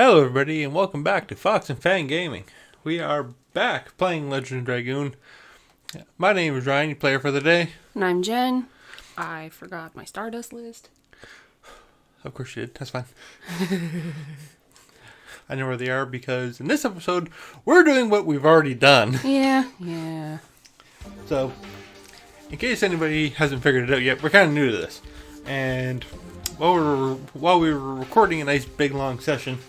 Hello everybody and welcome back to Fox and Fan Gaming. We are back playing Legend of Dragoon. My name is Ryan, your player for the day. And I'm Jen. I forgot my Stardust list. Of course you did, that's fine. I know where they are because in this episode, we're doing what we've already done. Yeah. So, in case anybody hasn't figured it out yet, we're kind of new to this. And while we were recording a nice big long session,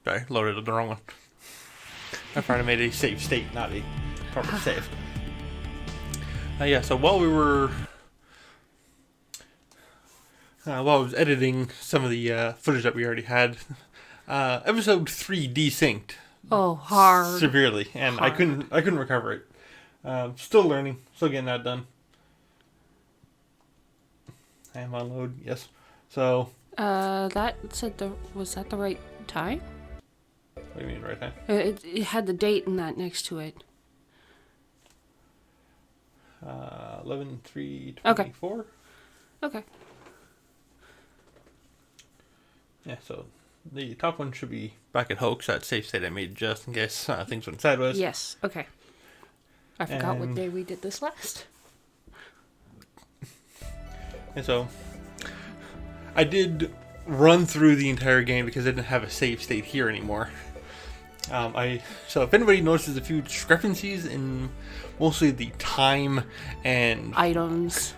sorry, loaded up the wrong one. I probably made a save state, not a proper save. So while I was editing some of the footage that we already had, episode 3 desynced. Oh, hard. Severely, and hard. I couldn't recover it. Still learning, still getting that done. I am on load, yes. So. Was that the right time? What do you mean, right time? It had the date and that next to it. 11/3/24. Okay. Yeah, so the top one should be back at Hoax, that safe state I made just in case things went sideways. Yes, okay. I forgot what day we did this last. And so, I did run through the entire game because I didn't have a save state here anymore. So if anybody notices a few discrepancies in mostly the time and items,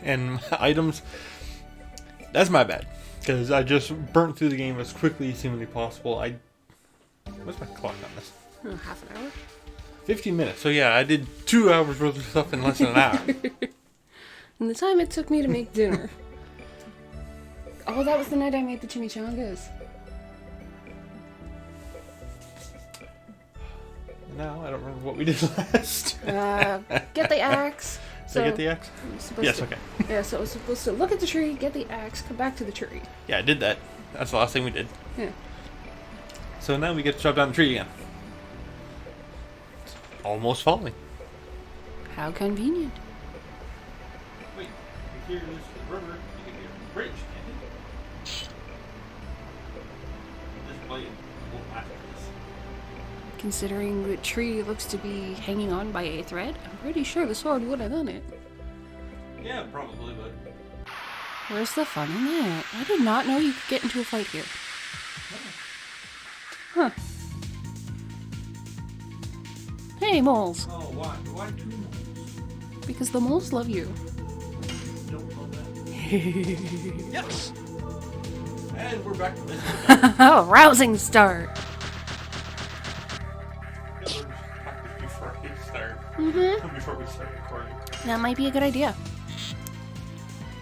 that's my bad. Because I just burnt through the game as quickly as humanly possible. What's my clock on this? Half an hour? 15 minutes. So yeah, I did 2 hours worth of stuff in less than an hour. And the time it took me to make dinner. Oh, that was the night I made the chimichangas. No, I don't remember what we did last. Get the axe. So get the axe? Yes, okay. Yeah, so I was supposed to look at the tree, get the axe, come back to the tree. Yeah, I did that. That's the last thing we did. Yeah. So now we get to chop down the tree again. It's almost falling. How convenient. Wait, here's the river. You can hear the bridge, can't you? This blade won't last this. Considering the tree looks to be hanging on by a thread, I'm pretty sure the sword would have done it. Yeah, probably would. Where's the fun in that? I did not know you could get into a fight here. Huh. Hey, moles. Oh, why? Why 2 moles? Because the moles love you. Don't know that. Yes! And we're back to this. Oh, rousing start. Before we start. Before we start recording. That might be a good idea.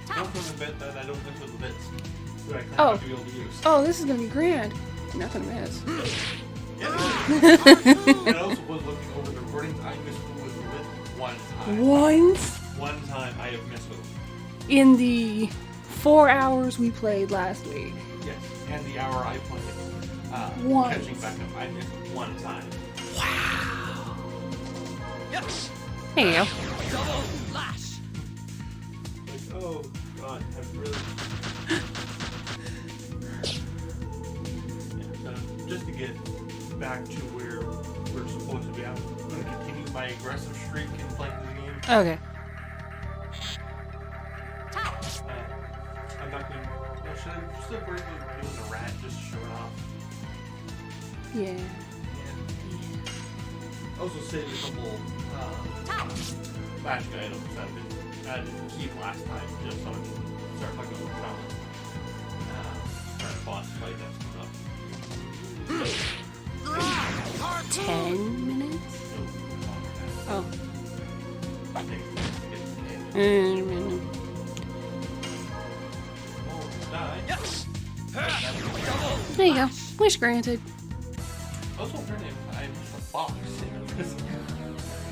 Don't put the bit that I don't miss with the bits. That I Oh. to be able to use. Oh, this is gonna be grand. Not gonna miss. Yeah. And I also was looking over the recordings. I missed with the bit one time. Once? One time I have missed with. In the 4 hours we played last week. Yes. And the hour I played. Once. Catching back up. I missed one time. Wow. Yes. There you go. Double flash. Like, oh god, I've really. Yeah, so just to get back to where we're supposed to be, I'm going to continue my aggressive streak in playing the game. Okay. I'm not going to. Should I still bring the rat just to show it off? Yeah. I also saved a couple magic items that I didn't keep last time, just so I can start fucking with Colin. Trying to boss fight that's coming up. 10 minutes? Oh. Yes! There you go. Wish granted. Also, apparently, I missed a box.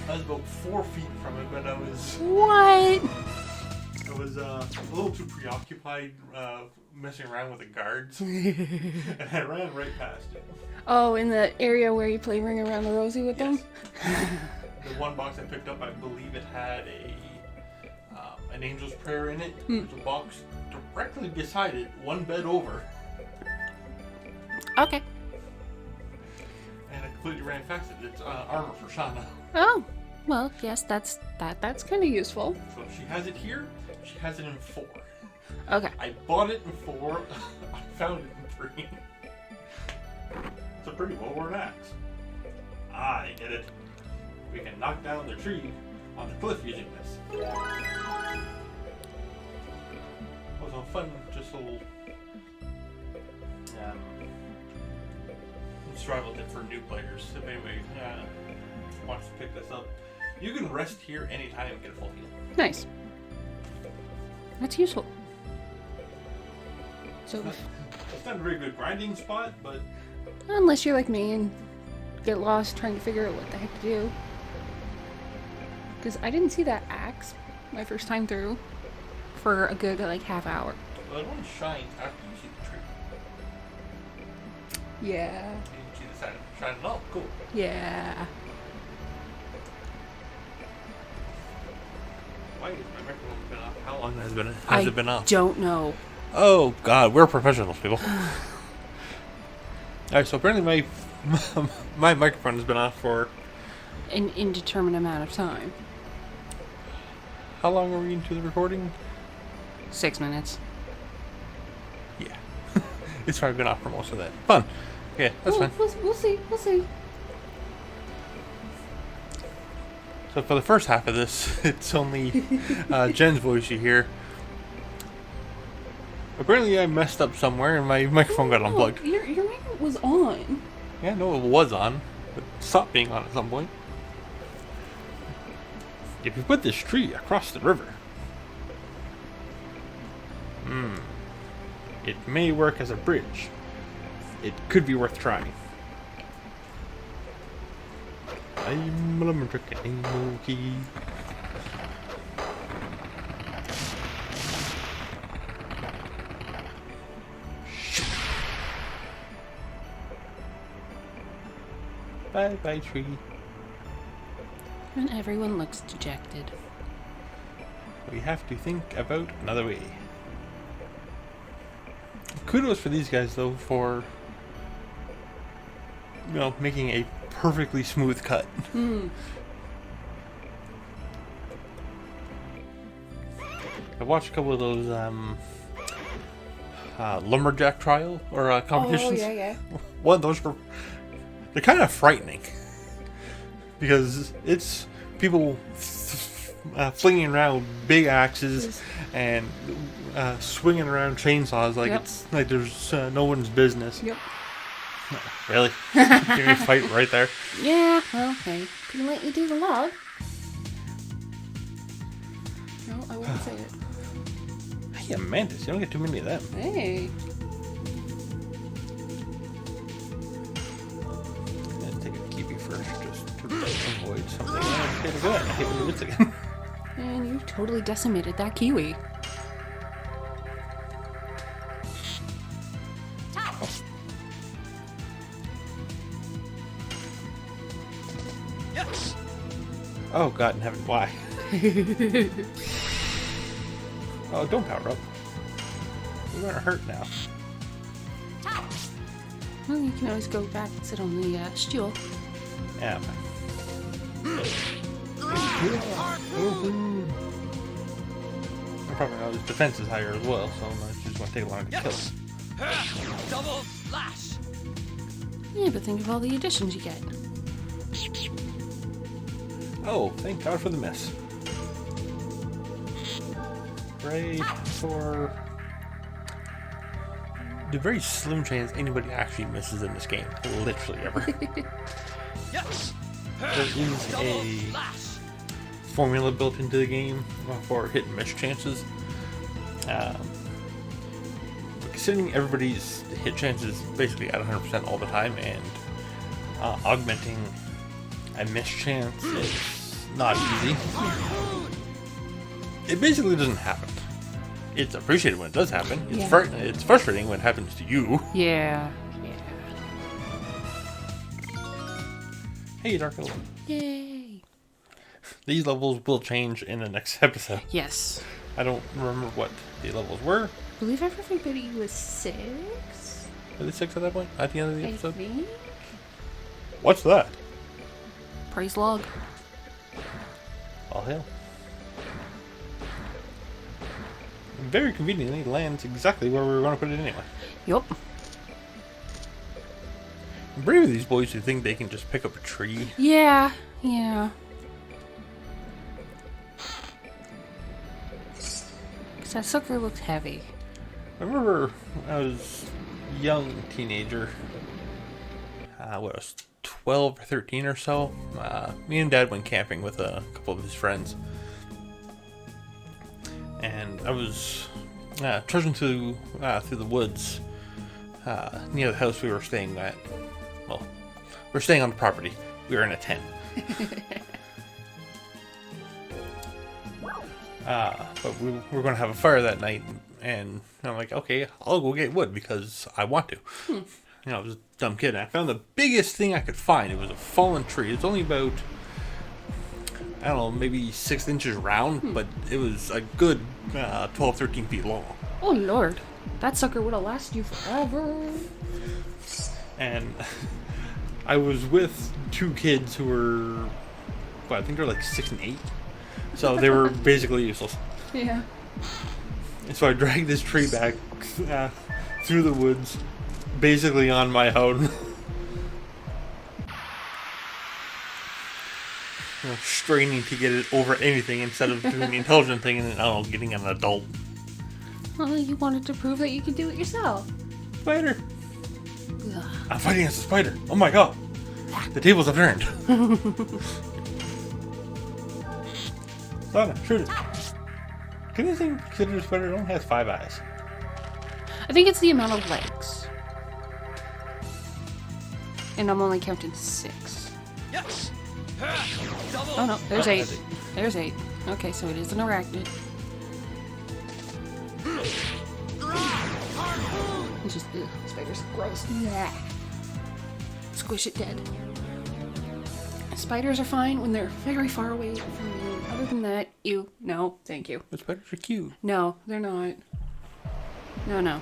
I was about 4 feet from it, but I was a little too preoccupied messing around with the guards, and I ran right past it. Oh, in the area where you play Ring Around the Rosie with them? The one box I picked up, I believe it had an angel's prayer in it. There's a box directly beside it, one bed over. Okay. And I completely ran past it. It's armor for Shauna. Oh, well, yes, that's kind of useful. So she has it here. She has it in 4. Okay. I bought it in 4. I found it in 3. It's a pretty well-worn axe. I get it. We can knock down the tree on the cliff using this. It was a fun, just little survival tip for new players. If anybody wants to pick this up, you can rest here anytime and get a full heal. Nice. That's useful. So, It's not a very good grinding spot, but unless you're like me and get lost trying to figure out what the heck to do. Because I didn't see that axe my first time through for a good, like, half hour. well, it only shines after you see the tree. Yeah. You can see the side of it shining. Oh, cool. Yeah. Why has my microphone been off? How long has it been off? I don't know. Oh God, we're professionals, people. All right, so apparently my microphone has been off for An indeterminate amount of time. how long are we into the recording? 6 minutes. Yeah, it's probably been off for most of that. Fun. Yeah, that's fine. We'll see. We'll see. So for the first half of this, it's only Jen's voice you hear. Apparently I messed up somewhere and my microphone got unplugged. Your microphone was on. Yeah, no, it was on, but stopped being on at some point. If you put this tree across the river, it may work as a bridge. It could be worth trying. I'm a lumberjack and a monkey. Bye bye tree. And everyone looks dejected. We have to think about another way. Kudos for these guys though for making a perfectly smooth cut. I watched a couple of those lumberjack trial or competitions. Oh, yeah. One of those they're kind of frightening because it's people flinging around big axes and swinging around chainsaws like it's like there's no one's business. Yep. Really? You're gonna fight right there? Yeah, well, hey. Couldn't let you do the log. No, I wouldn't say it. Hey, a mantis. You don't get too many of them. Hey. Let's take a kiwi first just to avoid something. Okay, go ahead. Hit me with it again. And you totally decimated that kiwi. Oh, God in heaven, why? Oh, don't power up. You're gonna hurt now. Well, you can always go back and sit on the stool. Yeah. I probably know his defense is higher as well, so it's just gonna take a longer to kill him. Double slash. Yeah, but think of all the additions you get. Oh, thank God for the miss. Great for the very slim chance anybody actually misses in this game. Literally ever. Yes. There is a formula built into the game for hit and miss chances. But considering everybody's hit chances basically at 100% all the time, and augmenting a miss chance is not easy. It basically doesn't happen. It's appreciated when it does happen. It's, it's frustrating when it happens to you. Yeah. Hey, Dark Elven. Yay. These levels will change in the next episode. Yes. I don't remember what the levels were. I believe everybody was 6. Were they 6 at that point? At the end of the I episode? think. What's that? Praise log. All hail. Very conveniently lands exactly where we were going to put it anyway. Yup. I'm brave of these boys who think they can just pick up a tree. Yeah. Yeah. Because that sucker looked heavy. I remember when I was a young teenager, I was 12 or 13 or so. Me and Dad went camping with a couple of his friends. And I was trudging through the woods near the house we were staying at. Well, we were staying on the property. We were in a tent. But we were going to have a fire that night, and I'm like, okay, I'll go get wood because I want to. You know, I was a dumb kid, and I found the biggest thing I could find. It was a fallen tree. It's only about, I don't know, maybe 6 inches round, but it was a good 12, 13 feet long. Oh, Lord. That sucker would have lasted you forever. And I was with 2 kids who were, well, I think they're like 6 and 8. So they were basically useless. Yeah. And so I dragged this tree back through the woods, basically on my own. You know, straining to get it over anything instead of doing the intelligent thing and, I don't know, getting an adult. Well, you wanted to prove that you could do it yourself. Spider! Ugh. I'm fighting against a spider! Oh my god! The tables have turned! Lana, shoot it! Can anything consider a spider? It only has 5 eyes. I think it's the amount of legs. And I'm only counting 6. Yes. Double. Oh no, there's 8. that's 8. There's 8. Okay, so it is an arachnid. It's just, ugh, spiders, gross. Nah. Squish it dead. Spiders are fine when they're very far away from you. Other than that, ew. No, thank you. But spiders are cute. No, they're not. No.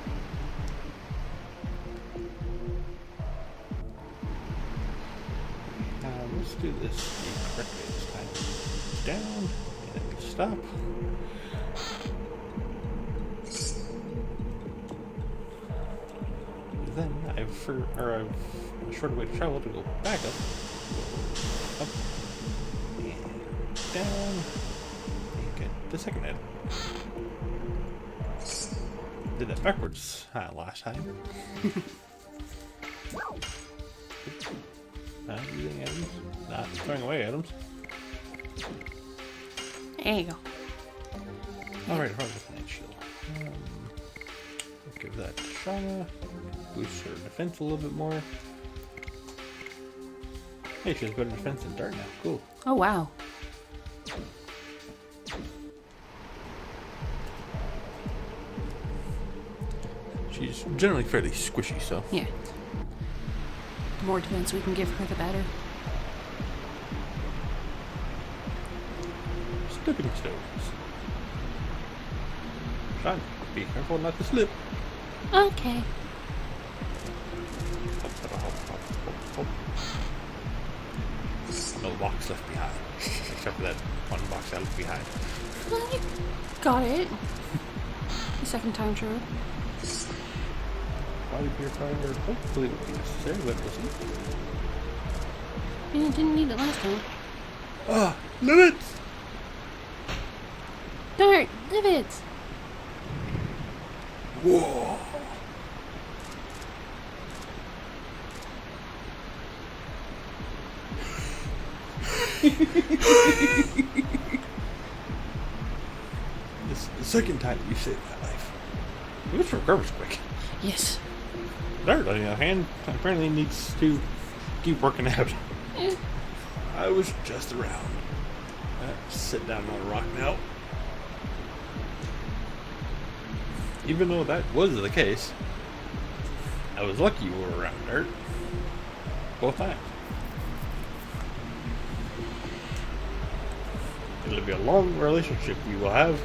Let's do this the correct way this time. Down, and stop. Then I've a shorter way to travel to go back up, and down, and get the second head. Did that backwards last time. Not using items, not throwing away items. There you go. Alright, hard with an shield. Let's give that to Shauna. Boost her defense a little bit more. Hey, she has better defense than Dart now. Cool. Oh, wow. She's generally fairly squishy, so. Yeah. The more defense we can give her, the better. Stepping stones. Shauna, be careful not to slip. Okay. No box left behind. Except for that one box I left behind. Well, you got it. The second time through. Body purifier, hopefully it would be necessary, but we'll see. You didn't need it last time. Ah, limits! Dart, divots. Whoa! This is the second time you saved my life. Which recovers quick. Yes. Dart, on the other hand, apparently needs to keep working out. Eh. I was just around. Sit down on a rock now. Even though that was the case, I was lucky you were around, Dart. Both times. It'll be a long relationship we will have.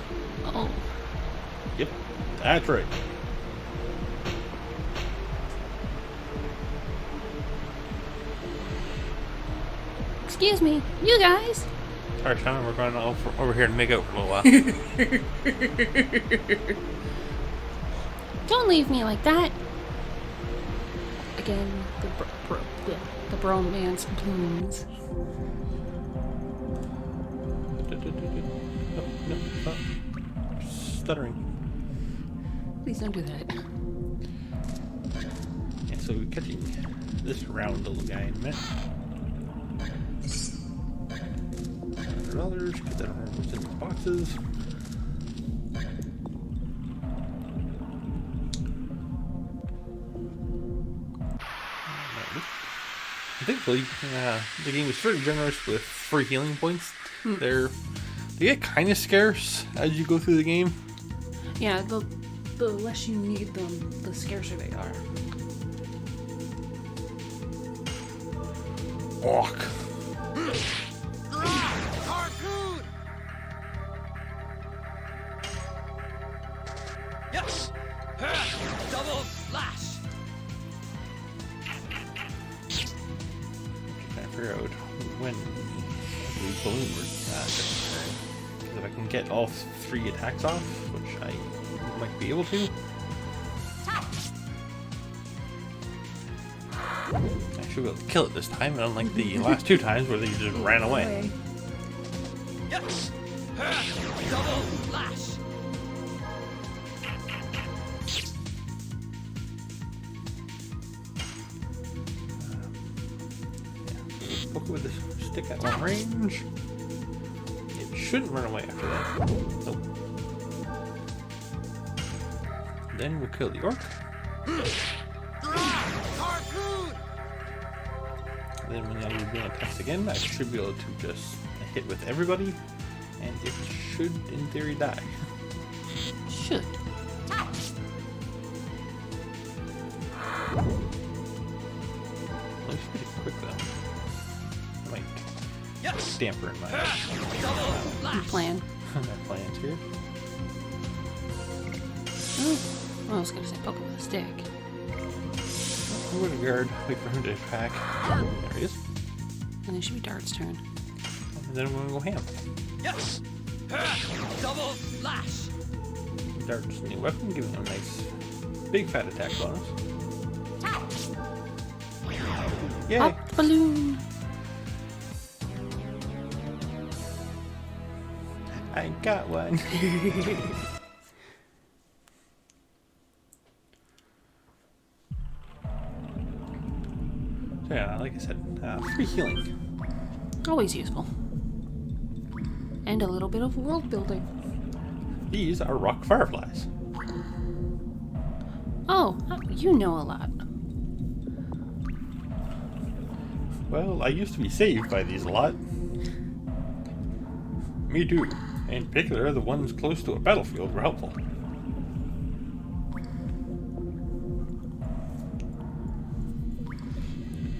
Oh. Yep, that's right. Excuse me, you guys. Alright, Shannon, we're going over here to make out for a little while. Don't leave me like that. Again, the bromance blooms. No, stop. Stuttering. Please don't do that. And so we're catching this round little guy in a minute. $100, get that what's in the boxes. Thankfully, the game is fairly generous with free healing points. They get kind of scarce as you go through the game. Yeah, the less you need them, the scarcer they are. Walk. Dragoon! Yes! Double slash! Trying to figure out when the balloon because if I can get all 3 attacks off, which I might be able to. I should be able to kill it this time, unlike the last 2 times where they just ran away. Yes! Double slash! Poke it with this stick at long range. It shouldn't run away after that. Nope. Then we'll kill the orc. Dragoon! Then when I do the attacks again, I should be able to just hit with everybody, and it should, in theory, die. Should. Looks pretty quick though. I might Yes! damper in my Double slash! Plan. my plans here. Oh, I was gonna say poke it with a stick. I'm going to guard, wait for him to attack. There he is. And it should be Dart's turn. And then I'm going to go ham. Yes! Double slash! Dart's new weapon, giving him a nice big fat attack bonus. Yay! Pop balloon. I got one. So yeah, like I said, free healing. Always useful. And a little bit of world building. These are rock fireflies. Oh, you know a lot. Well, I used to be saved by these a lot. Me too. In particular, the ones close to a battlefield were helpful.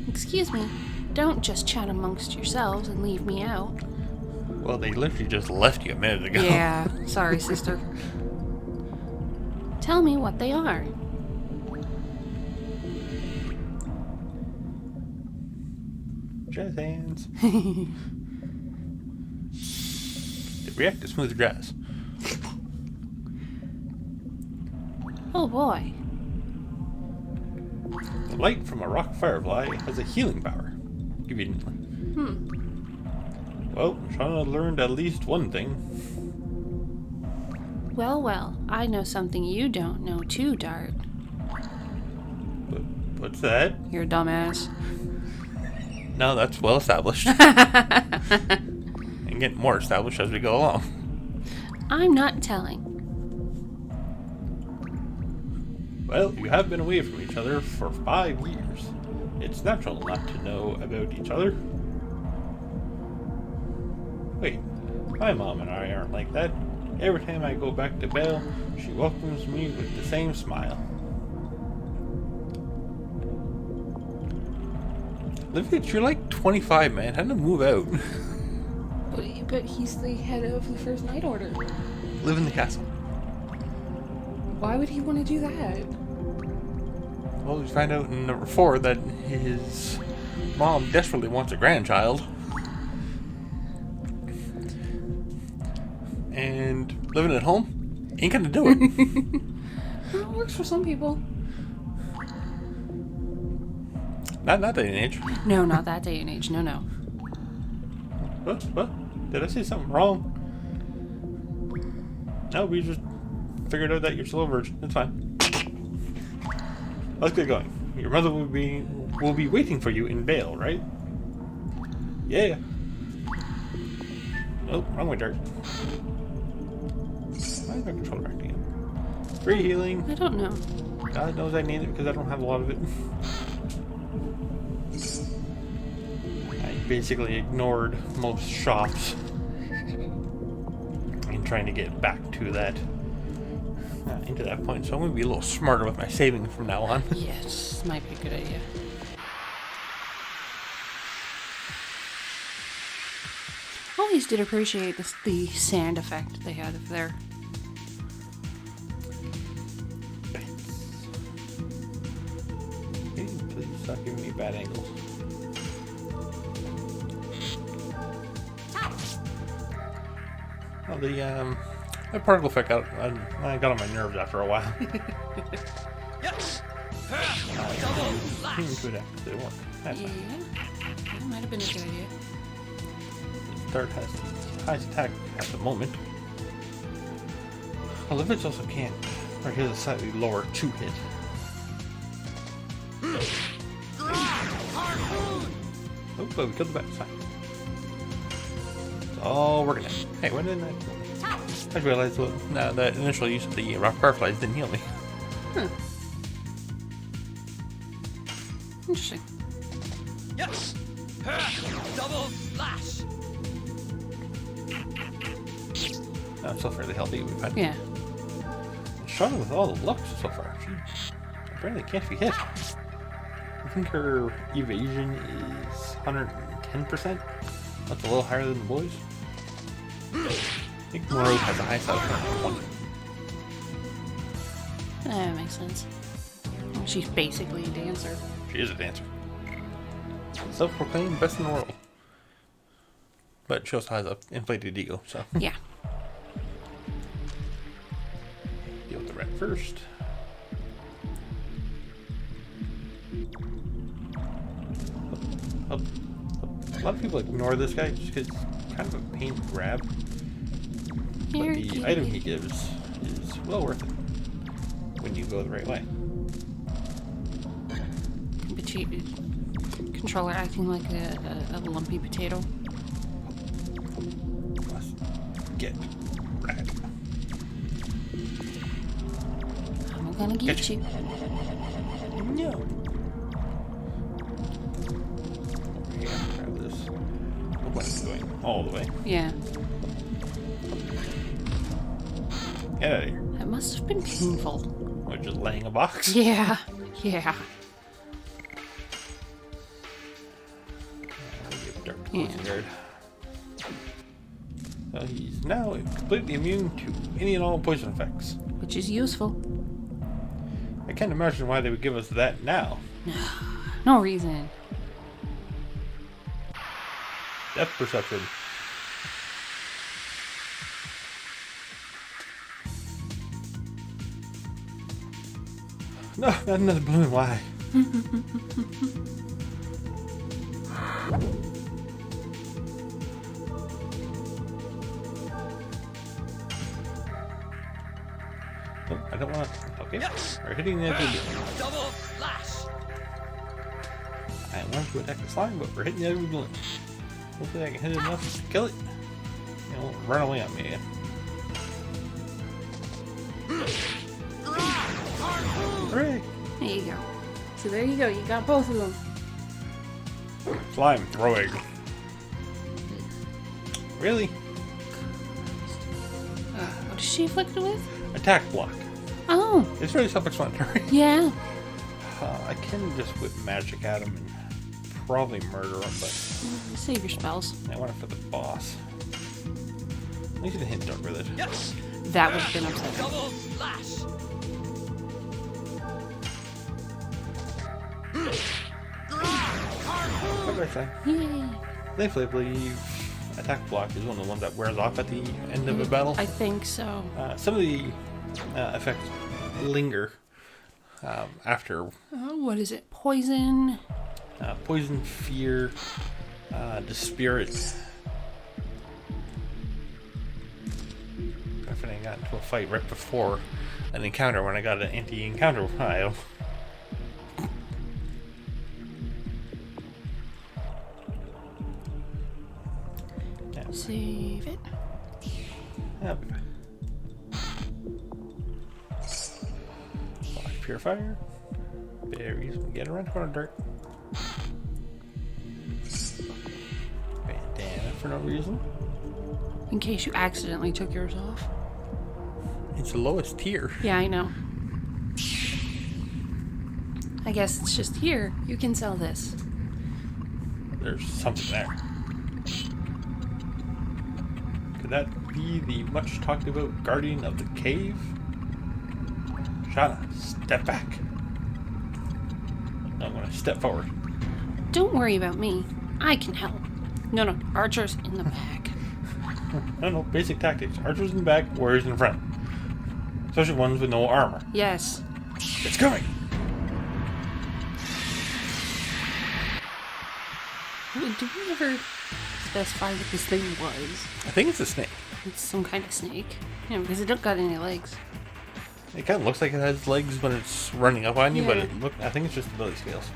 Excuse me, don't just chat amongst yourselves and leave me out. Well, they literally just left you a minute ago. Yeah, sorry, sister. Tell me what they are. Jazz hands. They react to smooth jazz. Oh boy. The light from a rock firefly has a healing power. Conveniently. Well, Shauna learned at least one thing. Well, well, I know something you don't know too, Dart. But what's that? You're a dumbass. No, that's well established. And getting more established as we go along. I'm not telling. Well, you have been away from each other for 5 years. It's natural not to know about each other. Wait, my mom and I aren't like that. Every time I go back to Belle, she welcomes me with the same smile. Olivia, you're like 25, man. How to move out? But he's the head of the First Night Order. live in the castle. Why would he want to do that? Well, we find out in number 4 that his mom desperately wants a grandchild. And living at home ain't gonna do it. Well, it works for some people. Not in that day and age. No, not that day and age. No, no. What? Did I say something wrong? No, we just figured out that you're still a virgin. It's fine. Let's get going. Your mother will be waiting for you in Vale, right? Yeah. Oh, wrong way, Dirt. Why is my controller acting up? Free healing. I don't know. God knows I need it because I don't have a lot of it. I basically ignored most shops in trying to get back to that into that point. So I'm going to be a little smarter with my saving from now on. Yes, might be a good idea. Always did appreciate the sand effect they had there. Can you please stop giving me bad angles? Well, that particle effect got on my nerves after a while. Yes. Double Even slash. to adapt, it worked. That's Yeah, fine. that might have been a good idea. Dart has the highest attack at the moment. Olivets also can't, or he has a slightly lower 2-hit. Harpoon. Oh, but we killed the bat. It's fine. It's all working out. Hey, when did that? I realized that initial use of the rock fireflies didn't heal me. Huh. Interesting. Yes. Double slash. I'm still fairly healthy. We've had Yeah. struggling with all the luck so far. She apparently can't be hit. I think her evasion is 110%. That's a little higher than the boys. I think Morose has the highest out of 120. That makes sense. Well, she's basically a dancer. She is a dancer. Self-proclaimed best in the world. But she also has an inflated ego, so. Yeah. Deal with the rat first. A lot of people ignore this guy just because it's kind of a pain to grab. But Here, the kitty. item he gives is well worth it when you go the right way. Controller acting like a lumpy potato. Must get rat. I'm gonna get Get you. No. Yeah, grab this. Look what it's going all the way. Yeah. Get out of here. That must have been painful. We're just laying a box. Yeah. Yeah. Yeah. Guard. So he's now completely immune to any and all poison effects. Which is useful. I can't imagine why they would give us that now. No reason. Depth perception. No, not another balloon. Why? Oh, I don't want to. Okay, Yes. we're hitting the edge of the balloon. Double slash. I want to attack the slime, but we're hitting the edge of the balloon. Hopefully I can hit it enough to kill it. It won't run away on me again. Hooray! There you go. So there you go. You got both of them. Slime throwing. Really? What is she afflicted with? Attack block. Oh, It's really self-explanatory. yeah. I can just whip magic at him and probably murder him, but Save your spells. I want it for the boss. At least it hit dart with it. Yes. That would have been upsetting. Double slash. What did I say? Yay. Thankfully, I believe attack block is one of the ones that wears off at the end of a battle. I think so. Some of the effects linger after What is it? Poison. poison, fear, dispirit. I got into a fight right before an encounter when I got an anti-encounter item. Save it. That'll be fine. Flash purifier. Berries. Get around the corner, dirt. Bandana for no reason. In case you accidentally took yours off. It's the lowest tier. Yeah, I know. I guess it's just here. You can sell this. There's something there. Could that be the much talked about guardian of the cave? Shauna, step back. I'm gonna step forward. Don't worry about me. I can help. No, archers in the back. No, basic tactics. Archers in the back, warriors in front. Especially ones with no armor. Yes. It's coming! Did we ever specify what this thing was? I think it's a snake. It's some kind of snake. Yeah, because it don't got any legs. It kind of looks like it has legs when it's running up on you, but Yeah. I think it's just the belly scales.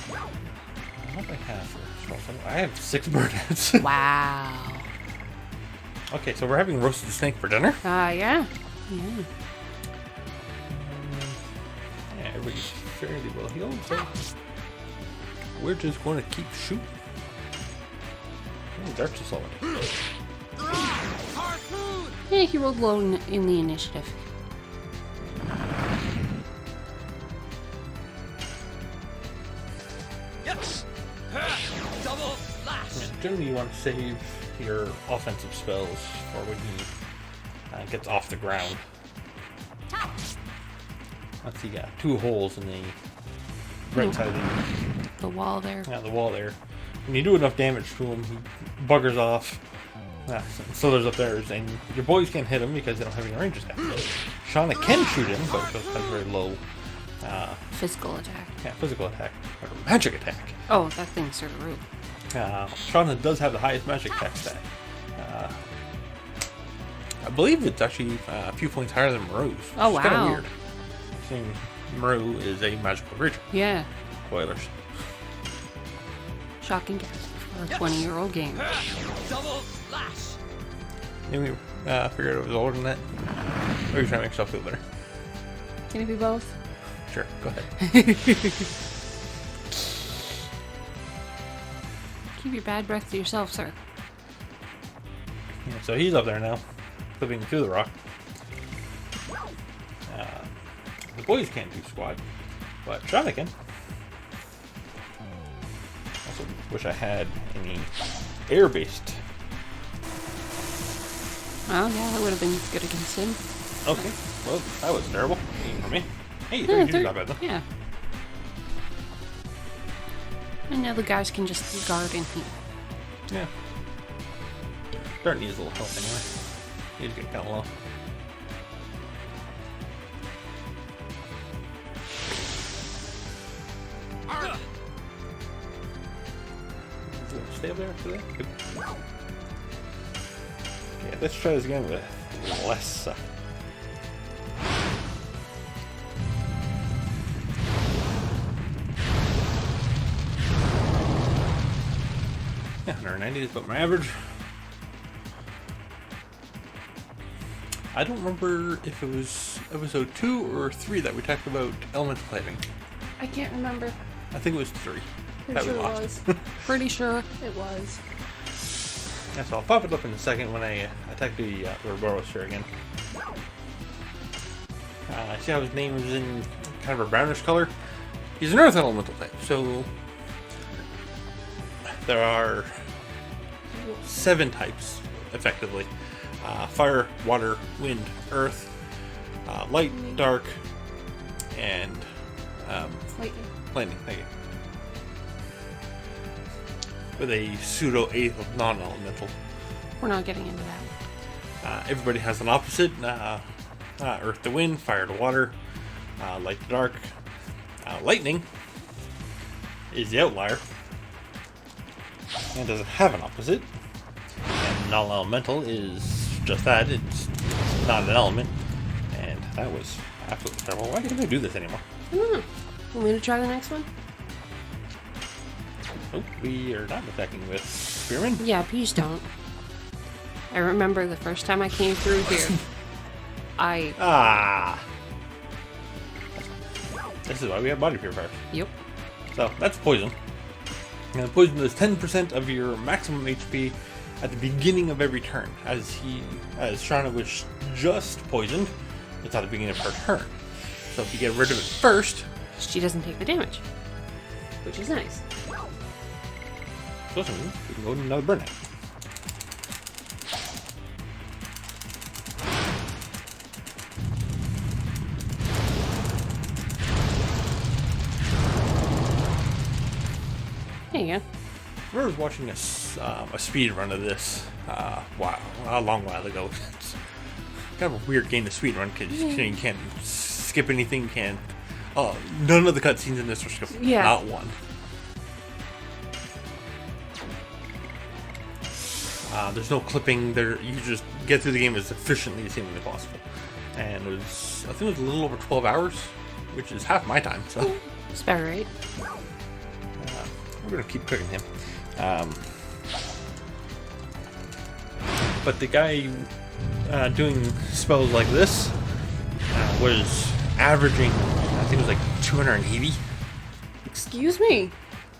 What do I have for scrolls? I have 6 bird heads. Wow. Okay, so we're having roasted snake for dinner. Yeah. Yeah. Yeah, everybody's fairly well healed, so we're just going to keep shooting. Oh, Dark's assault. Harpoon. Yeah, he rolled low in the initiative. Yes. Double slash. Yeah, generally, you want to save your offensive spells for when he gets off the ground. Let's see, yeah, 2 holes in the right side of The wall there. the wall there. When you do enough damage to him, he buggers off. So there's up there, and your boys can't hit him because they don't have any range attack. Shauna can shoot him, but it just has very low Physical attack. physical attack, or magic attack. Oh, that thing's sort of rude. Shauna does have the highest magic attack stat. I believe it's actually a few points higher than Maru's. Oh, It's kind of wow. weird. Seeing Maru is a magical creature. Yeah. Spoilers. Shocking guess for a 20-year-old game. Double slash. Did we figure out it was older than that? Or are you trying to make yourself feel better? Can it be both? Sure, go ahead. Keep your bad breath to yourself, sir. Yeah, so he's up there now, flipping through the rock. The boys can't do squat, but Shauna can. Also, wish I had any air-based. Well, yeah, that would have been good against him. Okay, well, that was terrible. Even for me. Hey, Yeah, 32's not bad though. yeah. And now the guys can just guard in here. Yeah. Dart needs a little help anyway. He's getting kind of low. Stay up there for that? Good. Okay, let's try this again with less. Yeah, 190 is about my average. I don't remember if it was episode 2 or 3 that we talked about elemental typing. I can't remember. I think it was 3. Pretty That we sure it lost. was. Pretty sure it was. Yeah, so I'll pop it up in a second when I attack the Ouroboros here again. See how his name is in kind of a brownish color? He's an earth elemental type, so there are 7 types, effectively. fire, water, wind, earth, light, dark, and lightning. Thank you. With a pseudo eighth of non-elemental. We're not getting into that. Everybody has an opposite. Earth to wind, fire to water, light to dark. Lightning is the outlier and doesn't have an opposite. And non-elemental is just that. It's not an element. And that was absolutely terrible. Why can't I do this anymore? I don't know. Want me to try the next one? Oh, we are not attacking with spearmen. Yeah, please don't. I remember the first time I came through here. This is why we have body purifiers. Yep. So that's poison. And poison does 10% of your maximum HP at the beginning of every turn. As Shauna was just poisoned, it's at the beginning of her turn. So if you get rid of it first, She doesn't take the damage, which is nice. so we can go to another burnout. There you go. I was watching a speed run of this a long while ago. It's kind of a weird game to speed run because you can't skip anything. None of the cutscenes in this are skipped. Yeah. Not one. There's no clipping. You just get through the game as efficiently as humanly possible. And I think it was a little over 12 hours, which is half my time. So It's about right. we're gonna keep cooking him. But the guy doing spells like this was averaging, I think it was like 280. Excuse me.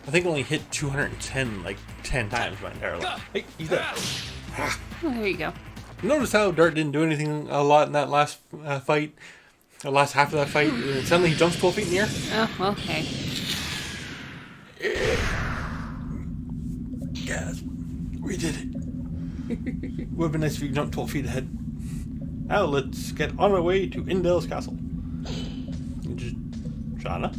I think only hit 210 like 10 times my entire life. Hey, he's dead. Oh, there you go. Notice how Dart didn't do anything a lot in that last fight, the last half of that fight, and suddenly he jumps 12 feet in the air. Oh, okay. Yes, we did it. Would have been nice if you jumped 12 feet ahead. Now let's get on our way to Indel's castle. Shauna?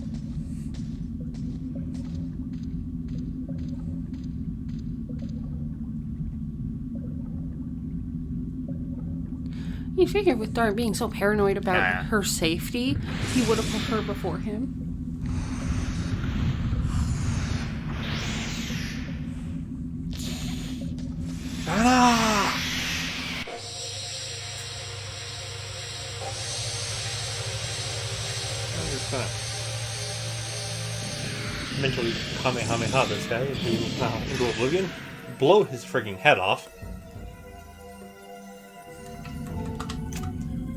You figure with Dart being so paranoid about her safety, he would have put her before him. Shauna! I'm just gonna mentally Kamehameha this guy into oblivion. Blow his frigging head off.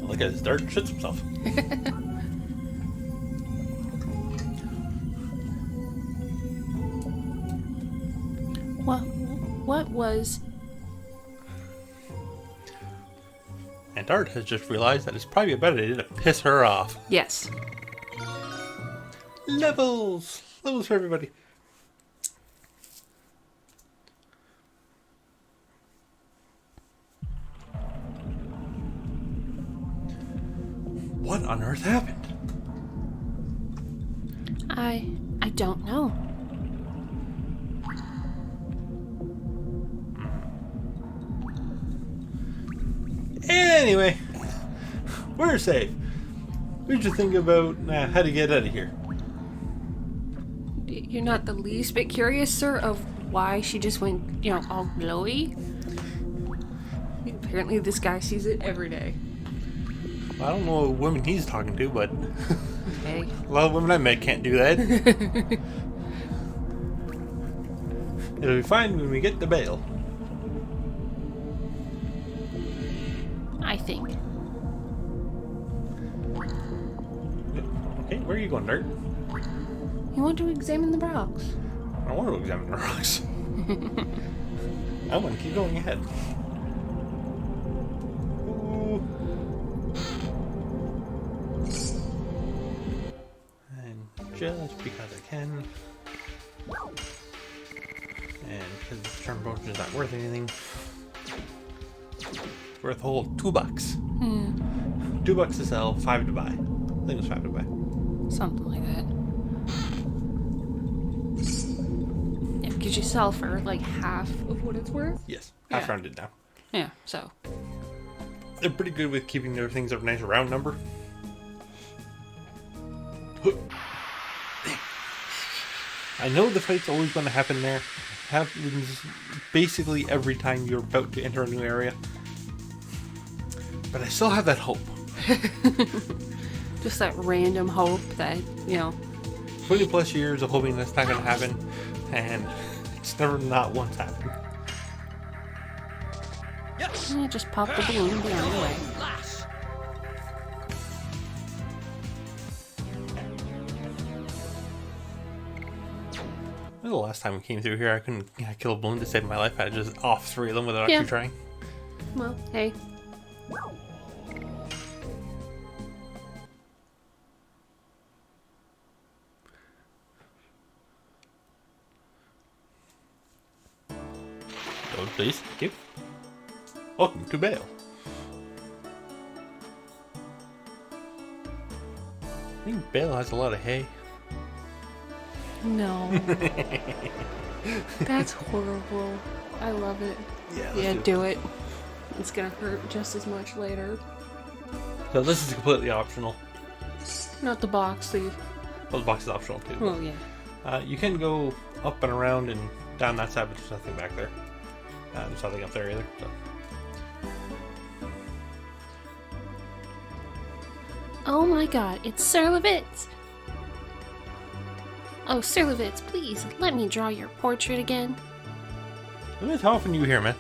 Look at his Dart shits himself. What was... And Dart has just realized that it's probably a better idea to piss her off. Yes. Levels! Levels for everybody. What on earth happened? I don't know. Anyway, we're safe. We should think about how to get out of here. You're not the least bit curious, sir, of why she just went, all glowy? Apparently this guy sees it every day. I don't know what women he's talking to, but Okay. a lot of women I met can't do that. It'll be fine when we get to bail. I think. Okay, where are you going, Dart? You want to examine the rocks? I want to examine the rocks. I want to keep going ahead. Ooh. And just because I can. And because the charm potion is not worth anything. worth a whole $2. $2 to sell, 5 to buy. I think it was 5 to buy. Something like that. Yeah, because you sell for like half of what it's worth. Yes, half Yeah. rounded down. Yeah, so. They're pretty good with keeping their things a nice round number. I know the fight's always going to happen there. Happens basically every time you're about to enter a new area. But I still have that hope. Just that random hope that, 20 plus years of hoping that's not going to happen, and it's never not once happened. just pop the balloon and be on your way. Lash. The last time we came through here, I couldn't kill a balloon to save my life. I had just off 3 of them without Yeah. actually trying. Well, hey. Go, please. Thank you. Welcome to Bale. I think Bale has a lot of hay. No. That's horrible. I love it. Yeah, Yeah, do it. It's gonna hurt just as much later. So this is completely optional. Not the box, the... Well, the box is optional too. Well, yeah. You can go up and around and down that side, but there's nothing back there. There's nothing up there either. So. Oh my god, it's Sir Levitz! Oh, Sir Levitz, please, let me draw your portrait again. How often are you here, man?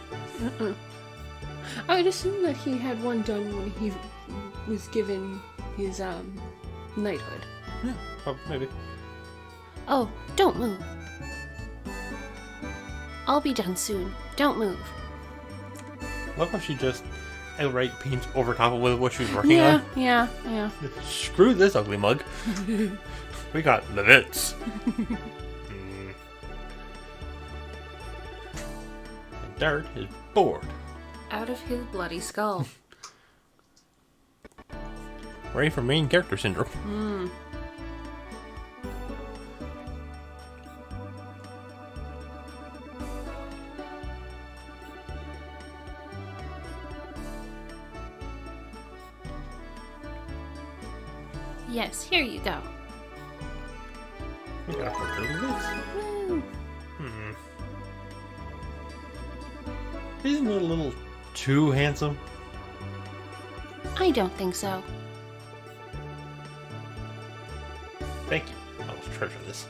I would assume that he had one done when he was given his, knighthood. Yeah, maybe. Oh, don't move. I'll be done soon. Don't move. Love how she just outright paints over top of what she was working on. Yeah. Screw this ugly mug. We got Levitz. Dart is bored. Out of his bloody skull. Ready for main character syndrome. Yes, here you go. We got a portrait of Levitz. Woo. Isn't it a little too handsome? I don't think so. Thank you. I will treasure this.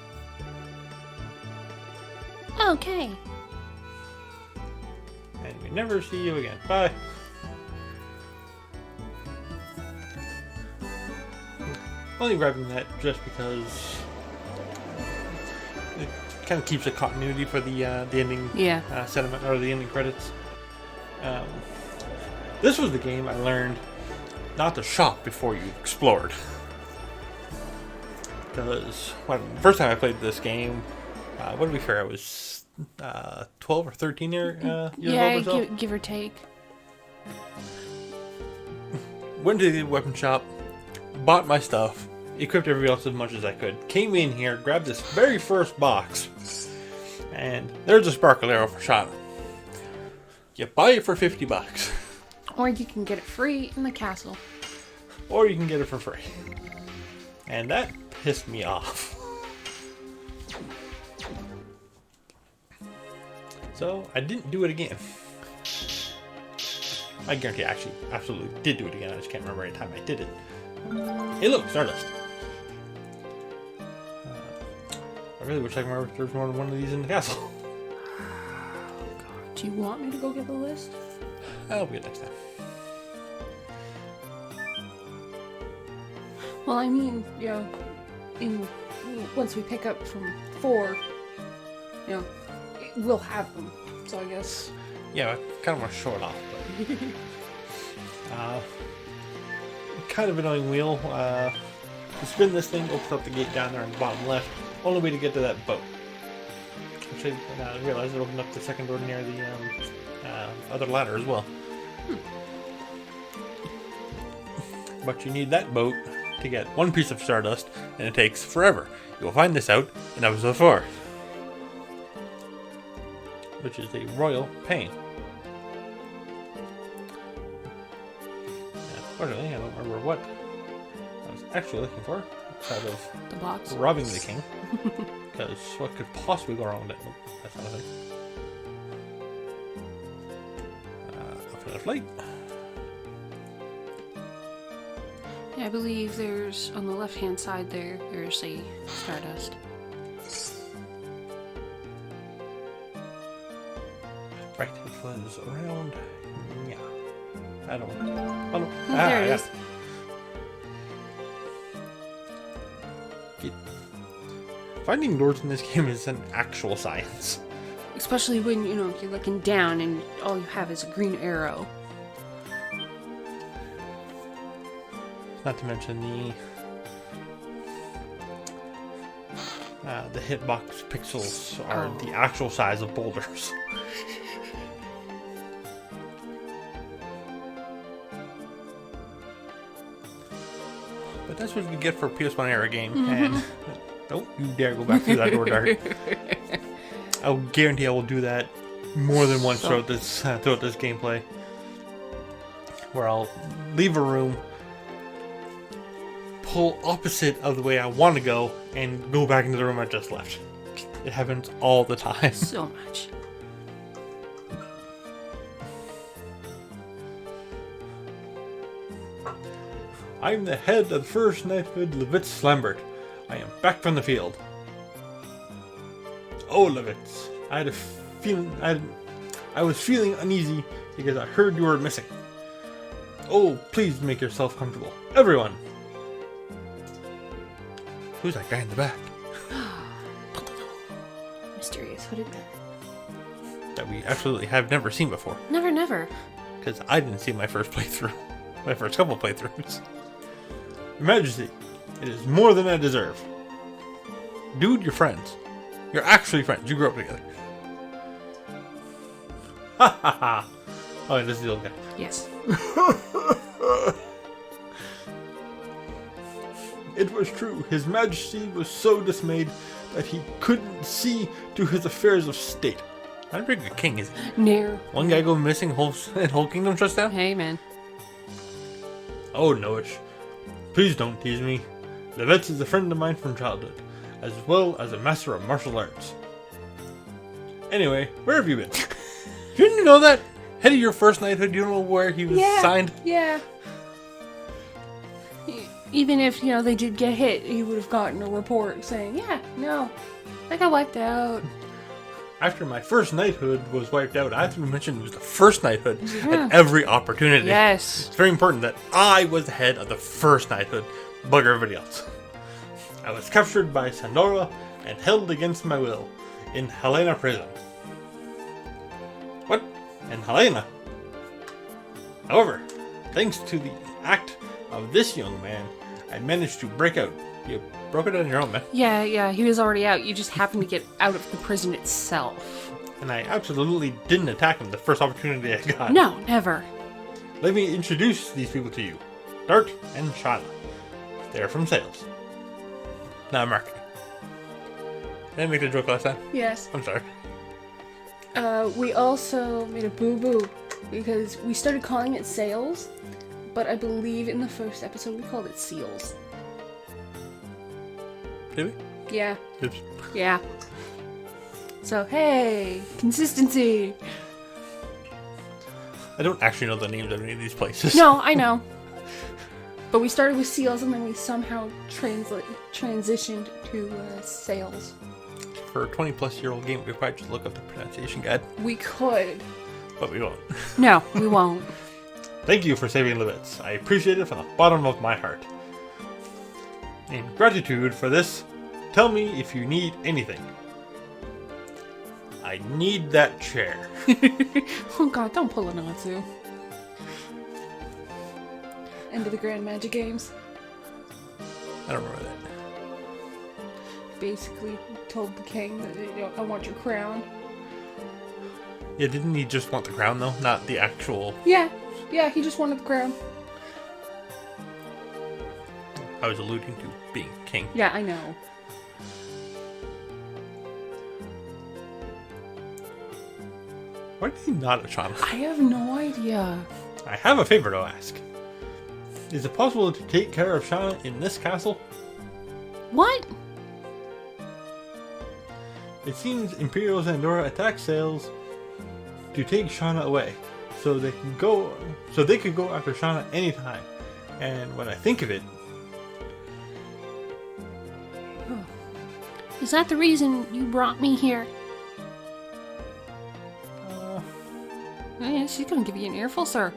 Okay. And we never see you again. Bye. Only grabbing that just because it kind of keeps a continuity for the ending sentiment or the ending credits. This was the game I learned not to shop before you explored. Because first time I played this game, what did we figure? I was 12 or 13 years old or so. Give or take. Went to the weapon shop, bought my stuff, equipped everybody else as much as I could. Came in here, grabbed this very first box, and there's a sparkle arrow for shot. You buy it for $50. Or you can get it free in the castle. Or you can get it for free. And that pissed me off. So I didn't do it again. I guarantee I actually absolutely did do it again. I just can't remember any time I did it. Hey look, Stardust. I really wish I could remember if there was more than one of these in the castle. Do you want me to go get the list? That'll be it next time. Well, I mean, once we pick up from 4, we'll have them. So I guess. Yeah, I kind of want to show it off, but kind of annoying wheel. You spin this thing, opens up the gate down there on the bottom left. Only way to get to that boat. Which I realized it opened up the second door near the other ladder as well. But you need that boat to get one piece of Stardust, and it takes forever. You will find this out in episode 4. Which is a royal pain. Unfortunately, I don't remember what I was actually looking for outside of The box. robbing the king. Because what could possibly go wrong with that? Nope, that's not a thing. Up in the flight. Yeah, I believe there's, on the left-hand side there's a Stardust. Right, it was around. Yeah. I don't know. Oh, no. Oh, there it is. Finding doors in this game is an actual science. Especially when, you're looking down and all you have is a green arrow. Not to mention the hitbox pixels are the actual size of boulders. But that's what you get for a PS1 era game, and don't you dare go back through that door, Dart. I'll guarantee I will do that more than once throughout this gameplay, where I'll leave a room, pull opposite of the way I want to go, and go back into the room I just left. It happens all the time. So much. I am the head of the First Knighthood Levitz Lambert. I am back from the field. Oh, Levitz, I had a feeling I was feeling uneasy because I heard you were missing. Oh, please make yourself comfortable, everyone. Who's that guy in the back? Mysterious hooded man. That we absolutely have never seen before. Never. Because I didn't see my first playthrough. My first couple playthroughs. Your Majesty, it is more than I deserve. Dude, you're friends. You're actually friends. You grew up together. Ha ha ha. Oh, and this is the old guy. Yes. It was true. His Majesty was so dismayed that he couldn't see to his affairs of state. Not a very good king, is he? Nair. One guy go missing, and whole kingdom shuts down? Hey, man. Oh, Noach. Please don't tease me. Levitz is a friend of mine from childhood, as well as a master of martial arts. Anyway, where have you been? Didn't you know that? Head of your first knighthood, you don't know where he was signed? Yeah. Even if, they did get hit, he would have gotten a report saying, yeah, no, I got wiped out. After my first knighthood was wiped out, I have to mention it was the first knighthood at every opportunity. Yes. It's very important that I was the head of the first knighthood, bugger everybody else. I was captured by Sandora and held against my will in Helena prison. What? In Helena? However, thanks to the act of this young man, I managed to break out. You broke it on your own, man. Yeah, he was already out. You just happened to get out of the prison itself. And I absolutely didn't attack him the first opportunity I got. No, never. Let me introduce these people to you. Dart and Shyla. They're from sales. Not marketing. Did I make the joke last time? Yes. I'm sorry. We also made a boo-boo because we started calling it sales, but I believe in the first episode we called it seals. Did we? Yeah. Oops. Yeah. So, hey, consistency. I don't actually know the names of any of these places. No, I know. But we started with seals and then we somehow transitioned to sales. For a 20-plus-year-old game, we could probably just look up the pronunciation guide. We could. But we won't. No, we won't. Thank you for saving Levitz. I appreciate it from the bottom of my heart. In gratitude for this, tell me if you need anything. I need that chair. Oh god, don't pull a Natsu. End of the Grand Magic Games. I don't remember that. Basically told the king that, I want your crown. Yeah, didn't he just want the crown, though? Not the actual... Yeah, he just wanted the crown. I was alluding to being king. Yeah, I know. Why did he not at Shauna? I have no idea. I have a favor to ask. Is it possible to take care of Shauna in this castle? What? It seems Imperial Zandora attacked Sails to take Shauna away, so they could go after Shauna anytime. And when I think of it, Is that the reason you brought me here? uh, Oh, yeah, she's gonna give you an earful, sir.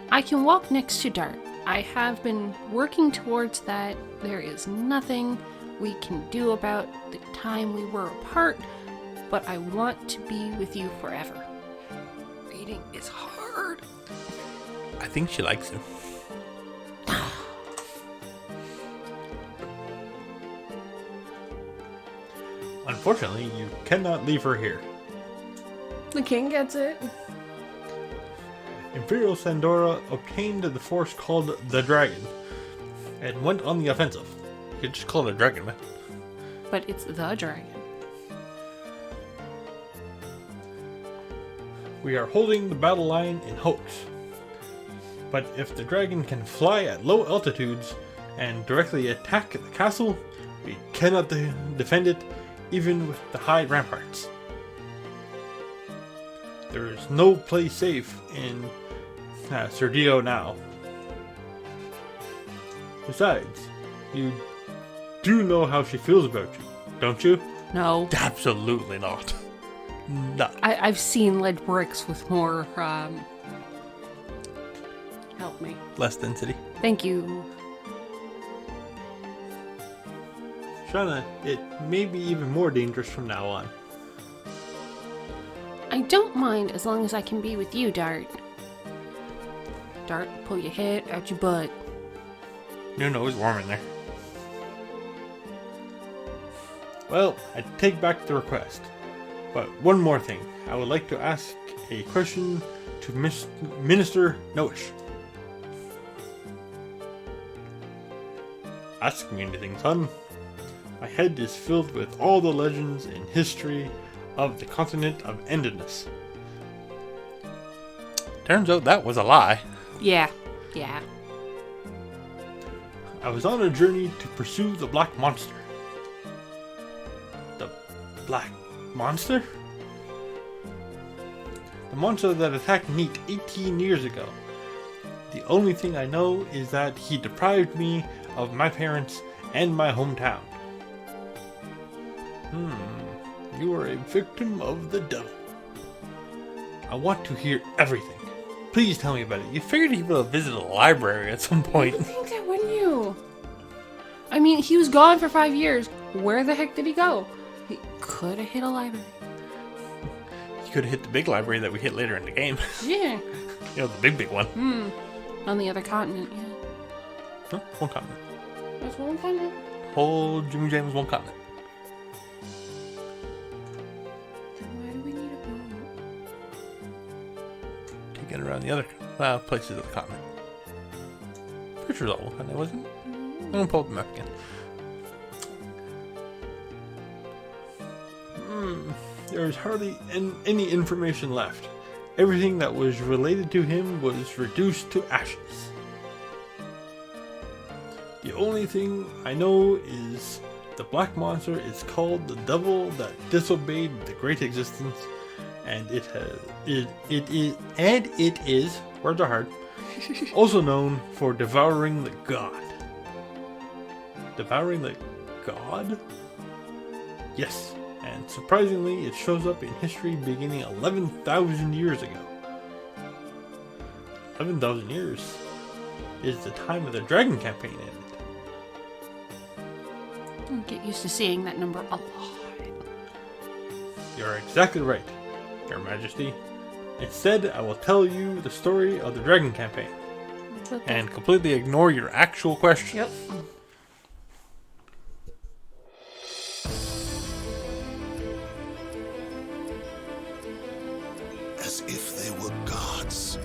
I can walk next to Dart. I have been working towards that. There is nothing we can do about the time we were apart, but I want to be with you forever. Reading is hard. I think she likes him. Unfortunately, you cannot leave her here. The king gets it. Imperial Sandora obtained the force called the Dragon and went on the offensive. You could just call it a dragon, man. But it's the dragon. We are holding the battle line in hopes. But if the dragon can fly at low altitudes and directly attack the castle, we cannot defend it even with the high ramparts. There is no place safe in Sergio now. Besides, you do know how she feels about you, don't you? No. Absolutely not. No. I've seen lead bricks with more, help me. Less density. Thank you. Shauna, it may be even more dangerous from now on. I don't mind as long as I can be with you, Dart. Dart, pull your head out your butt. No, it's warm in there. Well, I take back the request. But one more thing. I would like to ask a question to Minister Noish. Ask me anything, son. My head is filled with all the legends and history of the continent of Endedness. Turns out that was a lie. Yeah. I was on a journey to pursue the Black Monster. The Black Monster? The monster that attacked Neat 18 years ago. The only thing I know is that he deprived me of my parents and my hometown. You are a victim of the devil. I want to hear everything. Please tell me about it. You figured he would have visited a library at some point. I think that, wouldn't you? I mean, he was gone for 5 years. Where the heck did he go? He could have hit a library. He could have hit the big library that we hit later in the game. Yeah. You know, the big one. On the other continent, yeah. Huh? One continent. That's one continent. Whole Jimmy James one continent. Then why do we need a boat? To get around the other places of the continent. Pretty sure it's all one continent, wasn't it? I'm gonna pull up the map again. There's hardly any information left. Everything that was related to him was reduced to ashes. The only thing I know is the Black Monster is called the devil that disobeyed the Great Existence, and it is words are hard, also known for devouring the god. Devouring the god? Yes. And surprisingly, it shows up in history beginning 11,000 years ago. 11,000 years is the time of the Dragon campaign ended. I'll get used to seeing that number a lot. You're exactly right, Your Majesty. Instead, I will tell you the story of the Dragon campaign. And completely ignore your actual question. Yep. As if they were gods,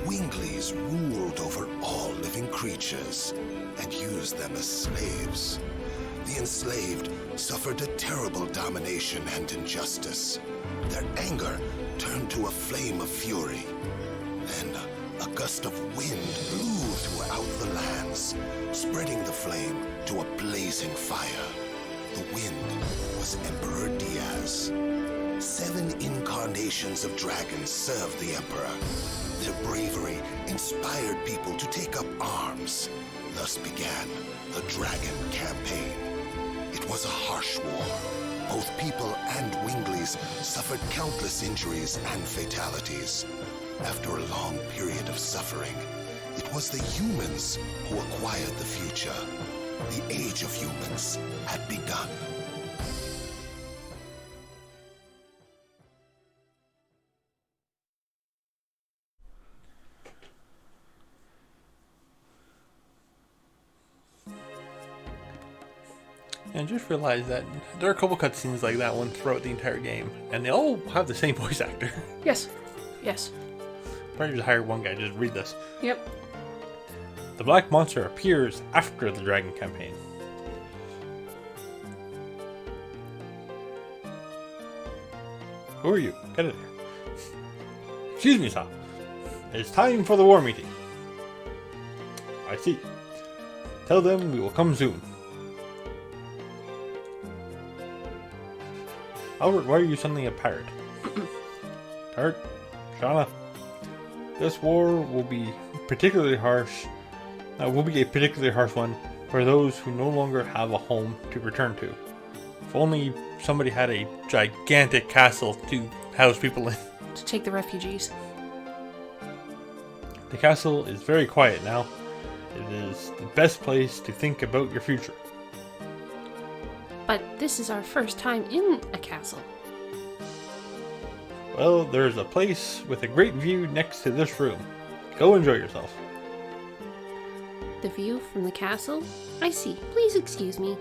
Winglies ruled over all living creatures. creatures and used them as slaves. The enslaved suffered a terrible domination and injustice. Their anger turned to a flame of fury. Then a gust of wind blew throughout the lands, spreading the flame to a blazing fire. The wind was Emperor Diaz. 7 incarnations of dragons served the Emperor. Their bravery inspired people to take up arms. Thus began the Dragon Campaign. It was a harsh war. Both people and Winglies suffered countless injuries and fatalities. After a long period of suffering, it was the humans who acquired the future. The age of humans had begun. And just realized that there are a couple cutscenes like that one throughout the entire game, and they all have the same voice actor. Yes. Yes. Probably just hired one guy, just read this. Yep. The black monster appears after the Dragon Campaign. Who are you? Get in here. Excuse me, sir. It's time for the war meeting. I see. Tell them we will come soon. Albert, why are you suddenly a pirate? Tart, Shauna, this war will be particularly harsh. Will be a particularly harsh one for those who no longer have a home to return to. If only somebody had a gigantic castle to house people in. To take the refugees. The castle is very quiet now. It is the best place to think about your future. But this is our first time in a castle. Well, there's a place with a great view next to this room. Go enjoy yourself. The view from the castle? I see. Please excuse me.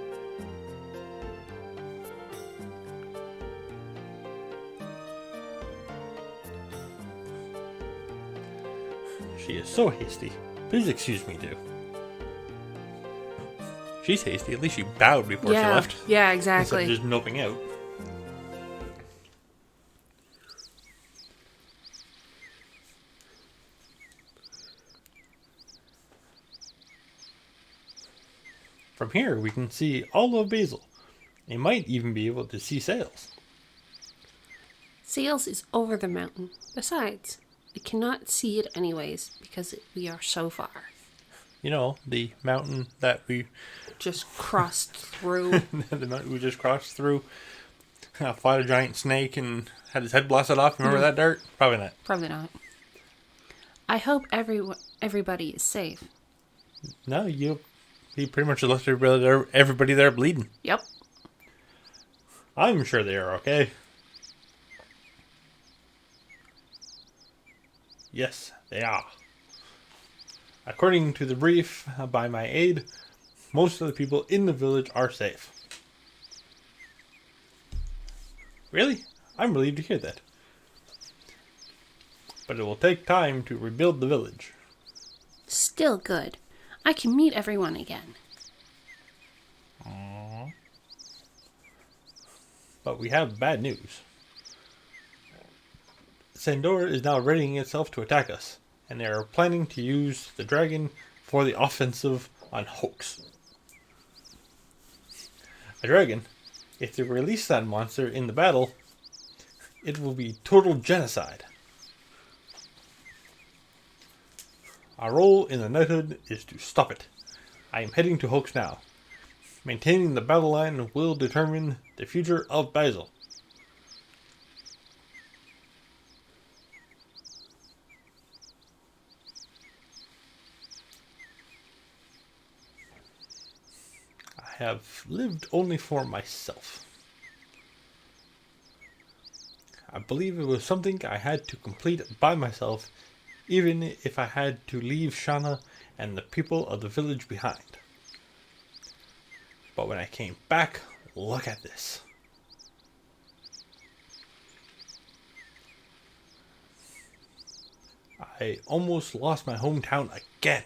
She is so hasty. Please excuse me too. She's hasty. At least she bowed before she left. Yeah, Instead exactly. of just noping out. From here, we can see all of Basil. You might even be able to see sails. Sails is over the mountain. Besides, we cannot see it anyways because we are so far. You know, the mountain that we Just crossed through. the mountain we just crossed through. Fought a giant snake and had his head blasted off. Remember that, Dart? Probably not. Probably not. I hope everybody is safe. No, he pretty much left everybody there bleeding. Yep. I'm sure they are okay. Yes, they are. According to the brief by my aide, most of the people in the village are safe. Really? I'm relieved to hear that. But it will take time to rebuild the village. Still good. I can meet everyone again. Aww. But we have bad news. Sandor is now readying itself to attack us, and they are planning to use the dragon for the offensive on Hoax. A dragon, if they release that monster in the battle, it will be total genocide. Our role in the Knighthood is to stop it. I am heading to Hoax now. Maintaining the battle line will determine the future of Basil. I have lived only for myself. I believe it was something I had to complete by myself, even if I had to leave Shauna and the people of the village behind. But when I came back, look at this. I almost lost my hometown again.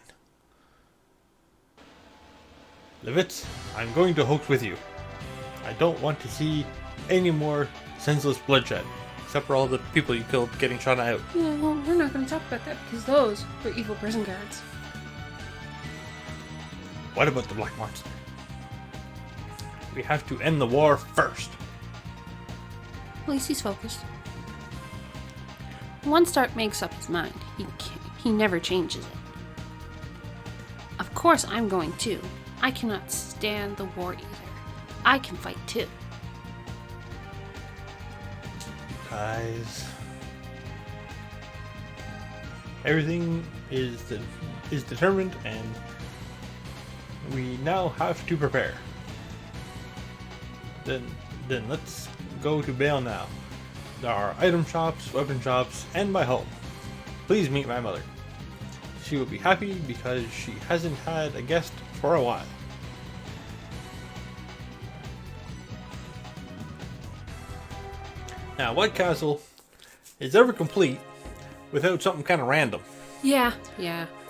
Levitz, I'm going to hoax with you. I don't want to see any more senseless bloodshed, except for all the people you killed getting shot out. Yeah, well, we're not going to talk about that because those were evil prison guards. What about the Black Monster? We have to end the war first. At least he's focused. Once Dart makes up his mind, he never changes it. Of course I'm going too. I cannot stand the war either. I can fight too. Guys, everything is determined, and we now have to prepare. Then let's go to Bale now. There are item shops, weapon shops, and my home. Please meet my mother. She will be happy because she hasn't had a guest for a while. Now, what castle is ever complete without something kind of random? Yeah.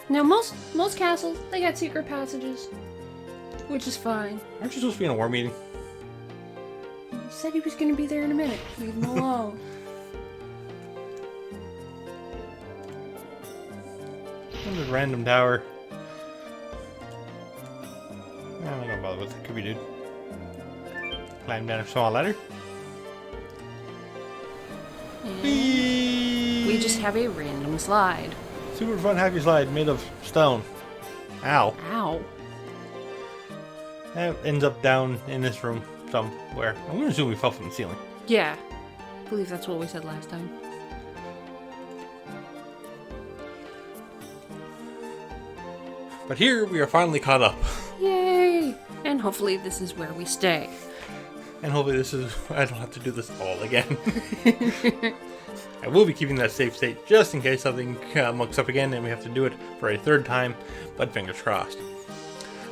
Now most castles, they got secret passages, which is fine. Aren't you supposed to be in a war meeting? He said he was gonna be there in a minute. Leave him alone. Another random tower. I'm not gonna bother with it. Could be dude. Climb down a small ladder. We just have a random slide. Super fun happy slide made of stone. Ow. Ow. That ends up down in this room somewhere. I'm gonna assume we fell from the ceiling. Yeah. I believe that's what we said last time. But here we are finally caught up. Yay! And hopefully this is where we stay. And hopefully this is, I don't have to do this all again. I will be keeping that save state just in case something mucks up again and we have to do it for a third time, but fingers crossed.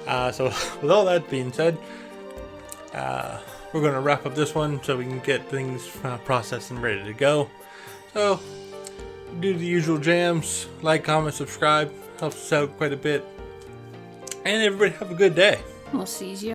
So with all that being said, we're going to wrap up this one so we can get things processed and ready to go. So do the usual jams, like, comment, subscribe, helps us out quite a bit. And everybody have a good day. We'll see you.